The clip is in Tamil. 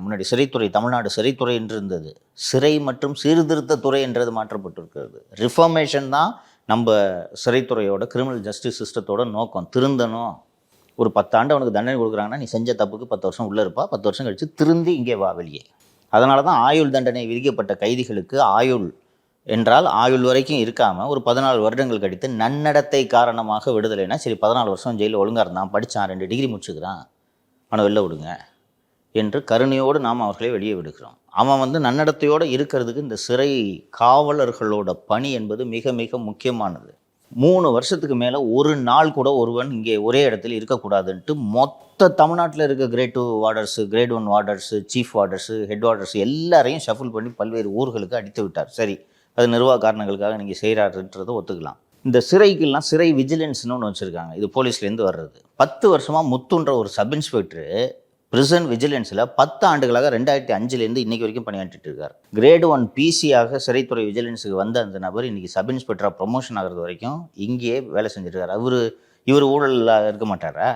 முன்னாடி சிறைத்துறை, தமிழ்நாடு சிறைத்துறை என்று இருந்தது. சிறை மற்றும் சீர்திருத்தத்துறை என்றது மாற்றப்பட்டிருக்கிறது. ரிஃபார்மேஷன் தான் நம்ம சிறைத்துறையோட கிரிமினல் ஜஸ்டிஸ் சிஸ்டத்தோட நோக்கம். திருந்தணும். ஒரு 10 ஆண்டு அவனுக்கு தண்டனை கொடுக்குறாங்கன்னா, நீ செஞ்ச தப்புக்கு 10 வருஷம் உள்ளே இருப்பா, 10 வருஷம் கழித்து திருந்தி இங்கே வா வெளியே. அதனால தான் ஆயுள் தண்டனை விதிக்கப்பட்ட கைதிகளுக்கு ஆயுள் என்றால் ஆயுள் வரைக்கும் இருக்காமல் ஒரு 14 வருடங்கள் கழித்து நன்னடத்தை காரணமாக விடுதலைனா, சரி 14 வருஷம் ஜெயிலில் ஒழுங்காக இருந்தான், படித்தான், 2 டிகிரி முடிச்சுக்கிறான், அவனை வெளில விடுங்க என்று கருணையோடு நாம் அவர்களை வெளியே விடுகிறோம். அவன் நன்னடத்தையோடு இருக்கிறதுக்கு இந்த சிறை காவலர்களோட பணி என்பது மிக மிக முக்கியமானது. 3 வருஷத்துக்கு மேலே ஒரு நாள் கூட ஒருவன் இங்கே ஒரே இடத்துல இருக்கக்கூடாதுன்ட்டு மொத்த தமிழ்நாட்டில் இருக்க grade 2 warders, grade 1 warders, chief warders, head warders எல்லாரையும் ஷஃபில் பண்ணி பல்வேறு ஊர்களுக்கு அடித்து விட்டார். சரி, அது நிர்வாக காரணங்களுக்காக நீங்கள் செய்கிறாருன்றதை ஒத்துக்கலாம். இந்த சிறைக்கெல்லாம் சிறை விஜிலன்ஸ்னு ஒன்று வச்சுருக்காங்க. இது போலீஸ்லேருந்து வர்றது. 10 வருஷமாக முத்துன்ற ஒரு சப் இன்ஸ்பெக்டரு பிரிசன் விஜிலன்ஸில் 10 ஆண்டுகளாக 2005லேருந்து இன்றைக்கி வரைக்கும் பணியாற்றிட்டு இருக்கார். கிரேட் 1 பிசியாக சிறைத்துறை விஜிலன்ஸுக்கு வந்த அந்த நபர் இன்றைக்கி சப் இன்ஸ்பெக்டராக ப்ரொமோஷன் ஆகிறது வரைக்கும் இங்கேயே வேலை செஞ்சுருக்கார். இவர் ஊழலில் இருக்க மாட்டாரா?